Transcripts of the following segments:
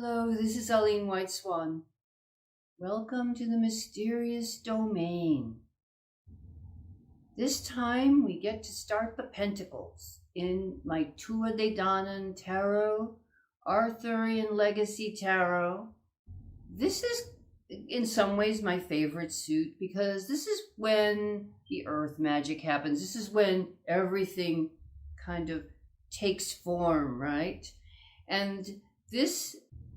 Hello, this is Eileen White Swan. Welcome to the mysterious domain. This time we get to start the Pentacles in my Tuatha de Danaan Tarot, Arthurian Legacy Tarot. This is in some ways my favorite suit because this is when the earth magic happens. This is when everything kind of takes form, right? And this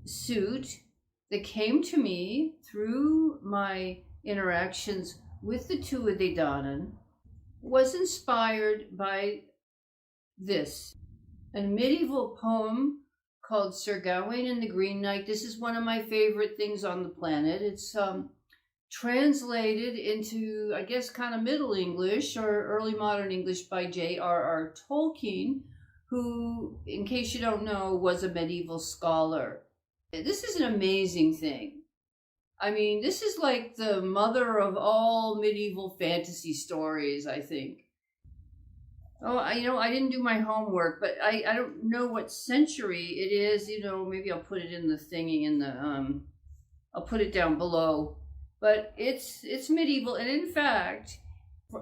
suit that came to me through my interactions with the Tuatha de Danaan was inspired by this, a medieval poem called Sir Gawain and the Green Knight. This is one of my favorite things on the planet. It's translated into, I guess, kind of Middle English or early modern English by J.R.R. Tolkien, who, in case you don't know, was a medieval scholar. This is an amazing thing. I mean, this is like the mother of all medieval fantasy stories, I think. Oh, I didn't do my homework, but I don't know what century it is. Maybe I'll put it in the thingy I'll put it down below. But it's medieval, and in fact,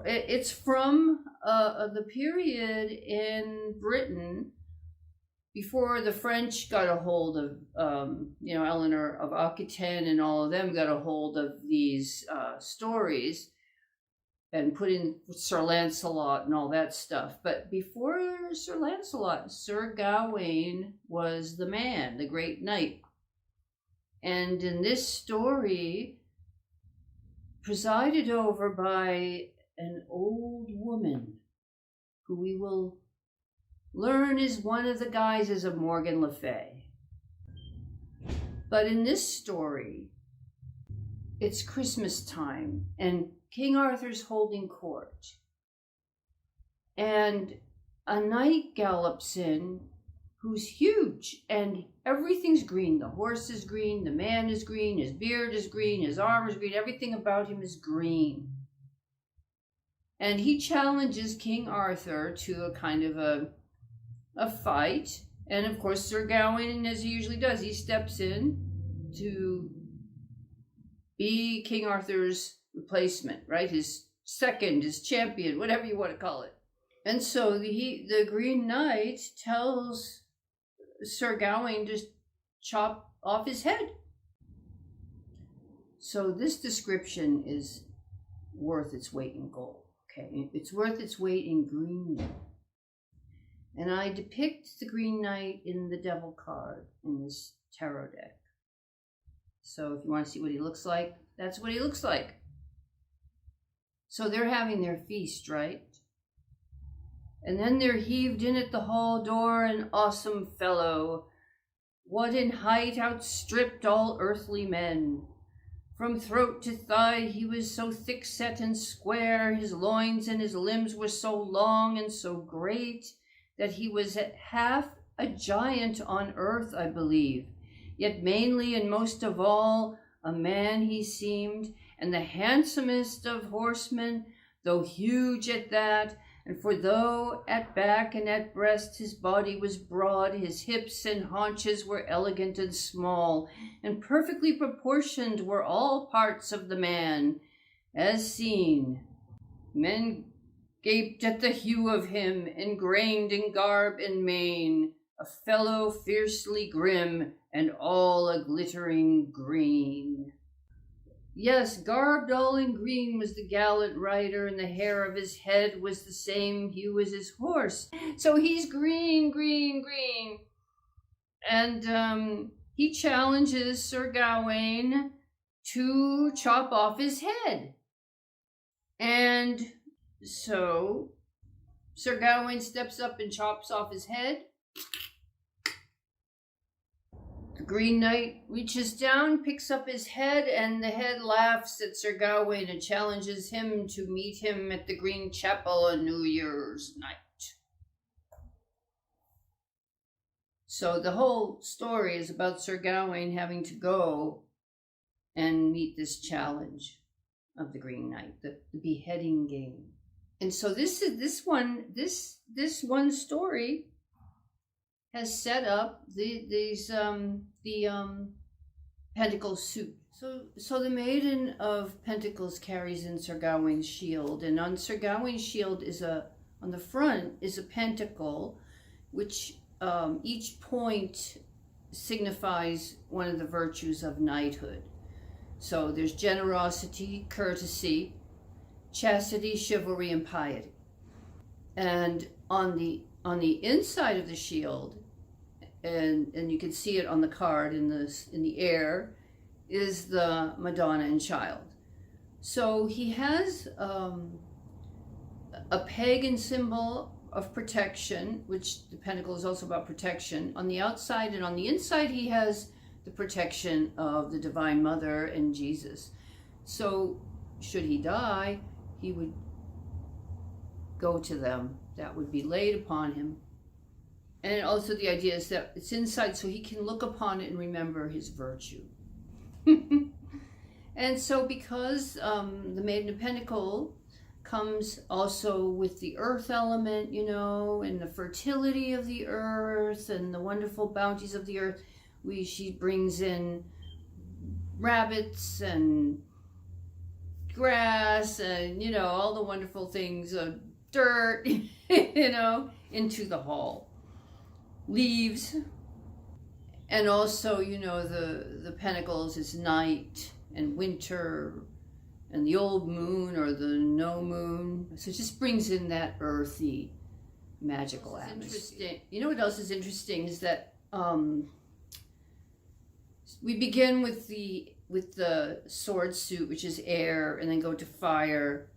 it's from the period in Britain before the French got a hold of, Eleanor of Aquitaine and all of them got a hold of these stories and put in Sir Lancelot and all that stuff. But before Sir Lancelot, Sir Gawain was the man, the great knight. And in this story, presided over by an old woman who we will learn is one of the guises of Morgan Le Fay. But in this story, it's Christmas time and King Arthur's holding court. And a knight gallops in who's huge and everything's green. The horse is green, the man is green, his beard is green, his armor is green, everything about him is green. And he challenges King Arthur to a kind of a fight. And of course, Sir Gawain, as he usually does, he steps in to be King Arthur's replacement, right? His second, his champion, whatever you want to call it. And so the Green Knight tells Sir Gawain to chop off his head. So this description is worth its weight in gold, okay? It's worth its weight in green. And I depict the Green Knight in the Devil card in this tarot deck. So if you want to see what he looks like, that's what he looks like. So they're having their feast, right? And then there heaved in at the hall door an awesome fellow, what in height outstripped all earthly men. From throat to thigh he was so thick-set and square, his loins and his limbs were so long and so great, that he was half a giant on earth, I believe. Yet mainly and most of all, a man he seemed, and the handsomest of horsemen, though huge at that, and for though at back and at breast his body was broad, his hips and haunches were elegant and small, and perfectly proportioned were all parts of the man, as seen. Men gaped at the hue of him, ingrained in garb and mane, a fellow fiercely grim, and all a glittering green. Yes, garbed all in green was the gallant rider, and the hair of his head was the same hue as his horse. So he's green, green, green. And he challenges Sir Gawain to chop off his head. And so Sir Gawain steps up and chops off his head. The Green Knight reaches down, picks up his head, and the head laughs at Sir Gawain and challenges him to meet him at the Green Chapel on New Year's night. So the whole story is about Sir Gawain having to go and meet this challenge of the Green Knight, the beheading game. And so this one story has set up the Pentacles Suit. So the Maiden of Pentacles carries in Sir Gawain's shield, and on Sir Gawain's shield on the front is a pentacle, which each point signifies one of the virtues of knighthood. So there's generosity, courtesy, chastity, chivalry, and piety. And on the inside of the shield, and you can see it on the card in the air, is the Madonna and Child. So he has a pagan symbol of protection, which the pentacle is also about protection, on the outside, and on the inside he has the protection of the Divine Mother and Jesus. So should he die, he would go to them. That would be laid upon him. And also the idea is that it's inside so he can look upon it and remember his virtue. And so because the Maiden of Pentacles comes also with the earth element, you know, and the fertility of the earth and the wonderful bounties of the earth, she brings in rabbits and grass and, you know, all the wonderful things of dirt, you know, into the hall. Leaves. And also, you know, the pentacles is night and winter and the old moon or the no moon. So it just brings in that earthy, magical atmosphere. You know what else is interesting is that we begin with the sword suit, which is air, and then go to fire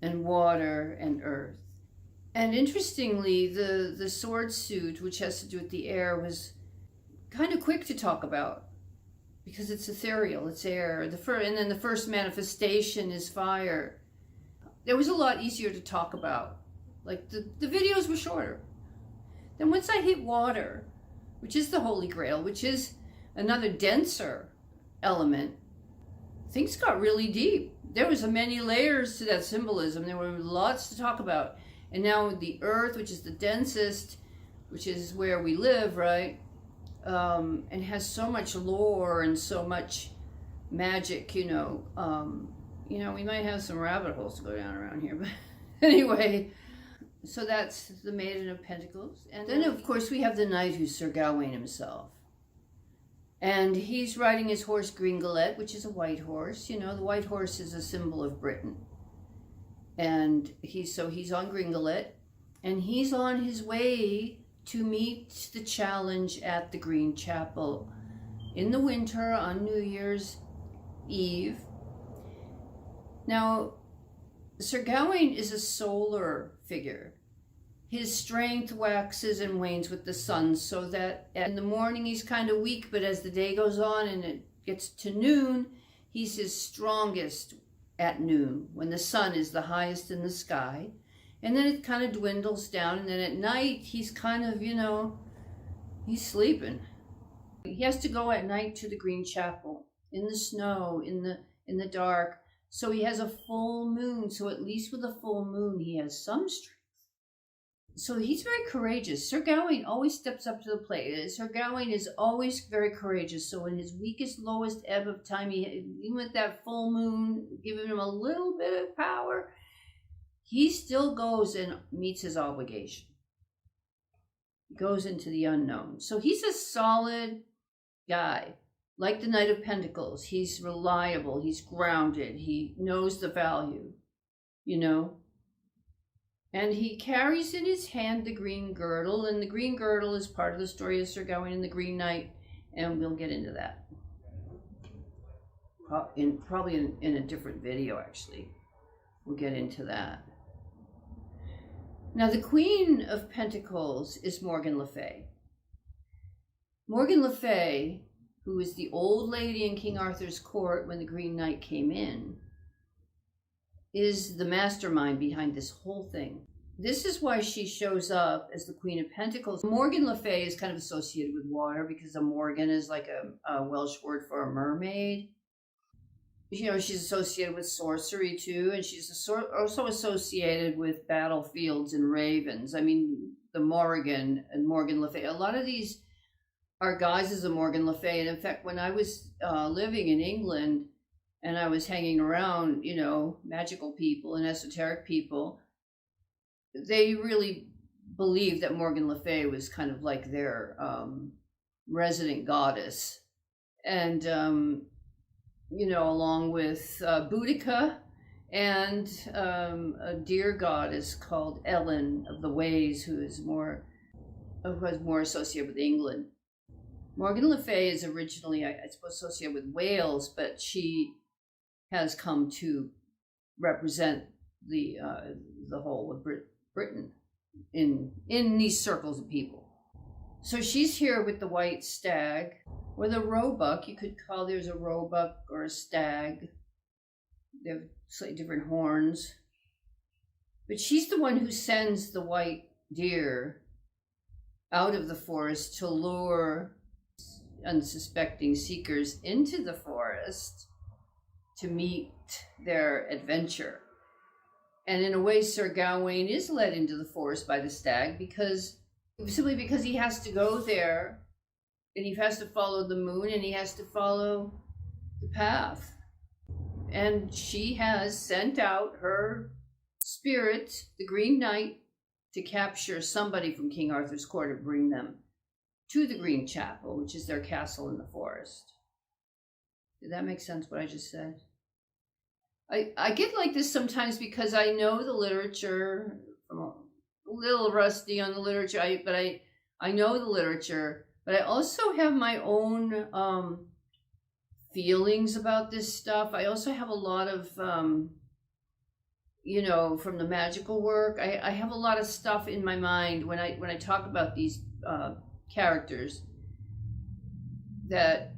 and water and earth. And interestingly, the sword suit, which has to do with the air, was kind of quick to talk about because it's ethereal, it's air. And then the first manifestation is fire. It was a lot easier to talk about. Like the videos were shorter. Then once I hit water, which is the Holy Grail, which is another denser element, things got really deep. There was many layers to that symbolism. There were lots to talk about. And now the earth, which is the densest, which is where we live, right? And has so much lore and so much magic, you know. We might have some rabbit holes to go down around here, but anyway. So that's the Maiden of Pentacles. And then, of course, we have the knight, who's Sir Gawain himself. And he's riding his horse Gringolet, which is a white horse. You know, the white horse is a symbol of Britain. And he's on Gringolet, and he's on his way to meet the challenge at the Green Chapel in the winter on New Year's Eve. Now, Sir Gawain is a solar figure. His strength waxes and wanes with the sun, so that in the morning he's kind of weak, but as the day goes on and it gets to noon, he's his strongest at noon, when the sun is the highest in the sky. And then it kind of dwindles down, and then at night he's kind of, you know, he's sleeping. He has to go at night to the Green Chapel, in the snow, in the dark. So he has a full moon, so at least with a full moon he has some strength. So he's very courageous. Sir Gawain always steps up to the plate. Sir Gawain is always very courageous. So in his weakest, lowest ebb of time, even with that full moon giving him a little bit of power, he still goes and meets his obligation. He goes into the unknown. So he's a solid guy. Like the Knight of Pentacles, he's reliable, he's grounded, he knows the value, you know. And he carries in his hand the green girdle, and the green girdle is part of the story of Sir Gawain and the Green Knight, and we'll get into that. Probably in a different video, actually. We'll get into that. Now, the Queen of Pentacles is Morgan Le Fay. Morgan Le Fay, who is the old lady in King Arthur's court when the Green Knight came in, is the mastermind behind this whole thing. This is why she shows up as the Queen of Pentacles. Morgan Le Fay is kind of associated with water because a Morgan is like a Welsh word for a mermaid. You know, she's associated with sorcery too, and she's also associated with battlefields and ravens. I mean, the Morrigan and Morgan Le Fay. A lot of these are guises of Morgan Le Fay. And in fact, when I was living in England and I was hanging around, you know, magical people and esoteric people, they really believed that Morgan Le Fay was kind of like their resident goddess. And, you know, along with Boudica and a deer goddess called Ellen of the Ways, who was more associated with England. Morgan Le Fay is originally, I suppose, associated with Wales, but she has come to represent the whole of Britain in these circles of people. So she's here with the white stag, or the roebuck. You could call there's a roebuck or a stag. They have slightly different horns. But she's the one who sends the white deer out of the forest to lure unsuspecting seekers into the forest to meet their adventure. And in a way, Sir Gawain is led into the forest by the stag simply because he has to go there, and he has to follow the moon, and he has to follow the path. And she has sent out her spirit, the Green Knight, to capture somebody from King Arthur's court and bring them to the Green Chapel, which is their castle in the forest. Did that make sense, what I just said? I get like this sometimes because I know the literature. I'm a little rusty on the literature, but I know the literature, but I also have my own feelings about this stuff. I also have a lot of, you know, from the magical work, I have a lot of stuff in my mind when I talk about these characters that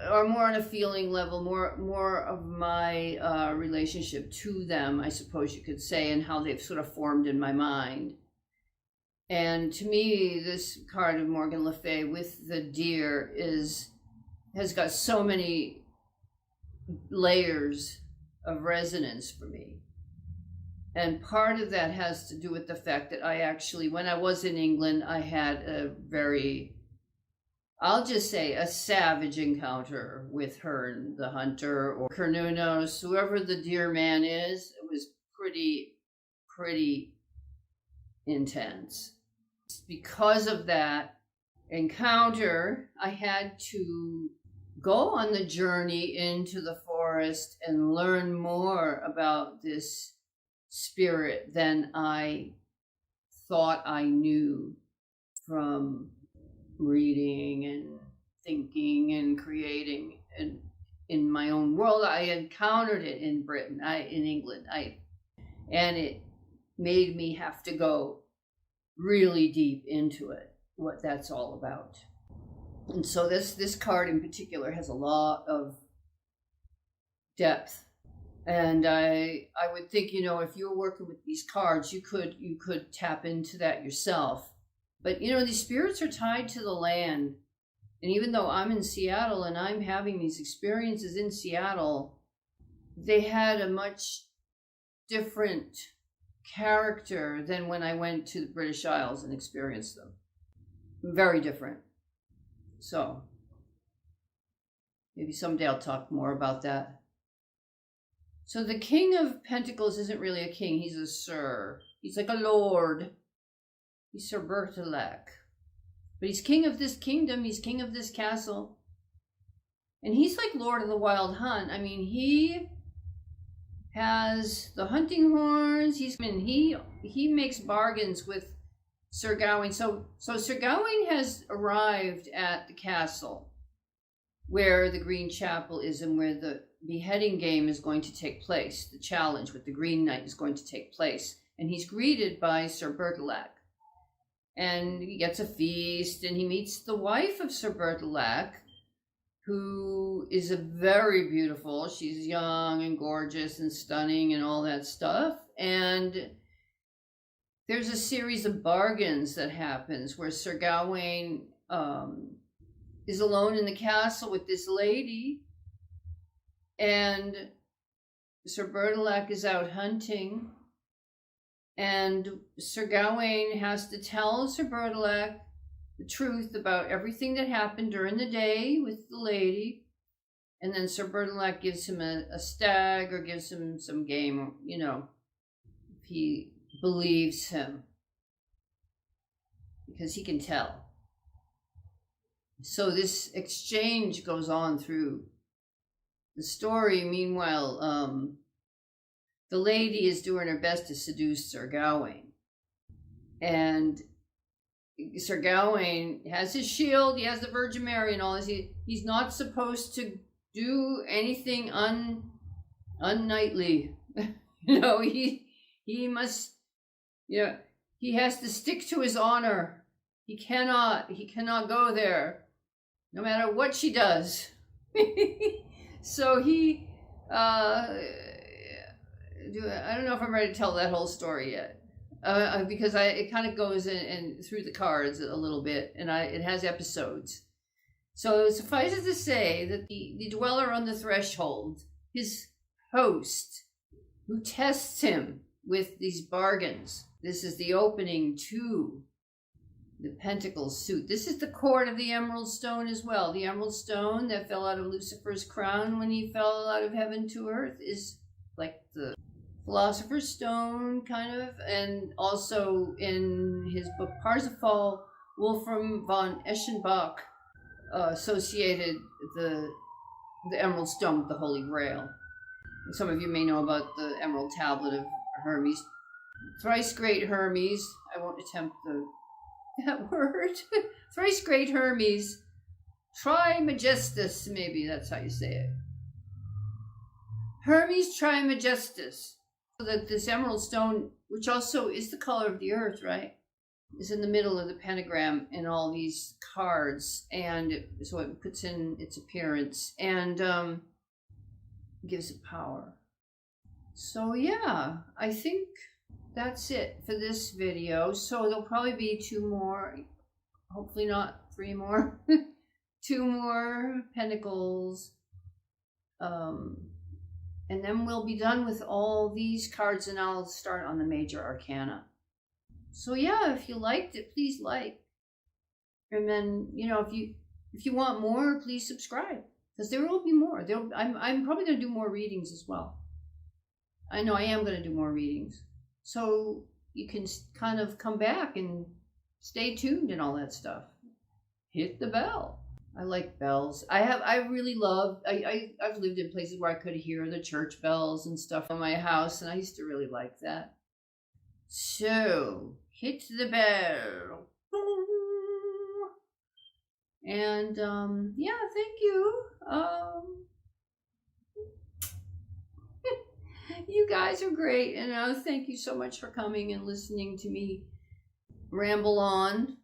are more on a feeling level, more of my relationship to them, I suppose you could say, and how they've sort of formed in my mind. And to me, this card of Morgan Le Fay with the deer has got so many layers of resonance for me. And part of that has to do with the fact that I actually, when I was in England, I had a very, I'll just say, a savage encounter with Herne the Hunter, or Cernunnos, whoever the deer man is. It was pretty intense. Because of that encounter, I had to go on the journey into the forest and learn more about this spirit than I thought I knew from reading and thinking and creating. And in my own world, I encountered it in Britain, in England, and it made me have to go really deep into it, what that's all about. And so this card in particular has a lot of depth. And I would think, you know, if you're working with these cards, you could tap into that yourself. But, you know, these spirits are tied to the land. And even though I'm in Seattle and I'm having these experiences in Seattle, they had a much different character than when I went to the British Isles and experienced them. Very different. So maybe someday I'll talk more about that. So the King of Pentacles isn't really a king, he's a sir. He's like a lord. He's Sir Bertilac. But he's king of this kingdom, he's king of this castle. And he's like Lord of the Wild Hunt. I mean, he has the hunting horns. He makes bargains with Sir Gawain. So Sir Gawain has arrived at the castle where the Green Chapel is and where the beheading game is going to take place. The challenge with the Green Knight is going to take place. And he's greeted by Sir Bertilac. And he gets a feast, and he meets the wife of Sir Bertilac, who is a very beautiful. She's young and gorgeous and stunning and all that stuff. And there's a series of bargains that happens where Sir Gawain is alone in the castle with this lady, and Sir Bertilac is out hunting, And Sir Gawain has to tell Sir Bertilac the truth about everything that happened during the day with the lady. And then Sir Bertilac gives him a stag, or gives him some game, you know, if he believes him, because he can tell. So this exchange goes on through the story. Meanwhile, the lady is doing her best to seduce Sir Gawain. And Sir Gawain has his shield, he has the Virgin Mary and all this. He's not supposed to do anything unknightly. You know, he must, you know, he has to stick to his honor. He cannot go there, no matter what she does. So he, I don't know if I'm ready to tell that whole story yet, because it kind of goes in through the cards a little bit, and it has episodes. So suffice it to say that the dweller on the threshold, his host, who tests him with these bargains. This is the opening to the Pentacles Suit. This is the court of the Emerald Stone as well. The Emerald Stone that fell out of Lucifer's crown when he fell out of heaven to earth is like the Philosopher's Stone, kind of. And also in his book Parsifal, Wolfram von Eschenbach associated the Emerald Stone with the Holy Grail. And some of you may know about the Emerald Tablet of Hermes. Thrice great Hermes, I won't attempt that word. Thrice great Hermes, Trismegistus, maybe that's how you say it. Hermes Trismegistus. So that this Emerald Stone, which also is the color of the earth, right, is in the middle of the pentagram in all these cards, and so it puts in its appearance and gives it power. So yeah, I think that's it for this video. So there'll probably be 2 more, hopefully not 3 more, 2 more Pentacles, and then we'll be done with all these cards, and I'll start on the major arcana. So yeah, if you liked it, please like. And then, you know, if you want more, please subscribe, because there will be more. I'm probably going to do more readings as well. I know I am going to do more readings. So you can kind of come back and stay tuned and all that stuff. Hit the bell. I like bells. I've lived in places where I could hear the church bells and stuff in my house, and I used to really like that. So hit the bell. And yeah, thank you. You guys are great, and thank you so much for coming and listening to me ramble on.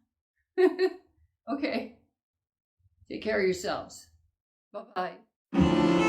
Okay, take care of yourselves. Bye-bye.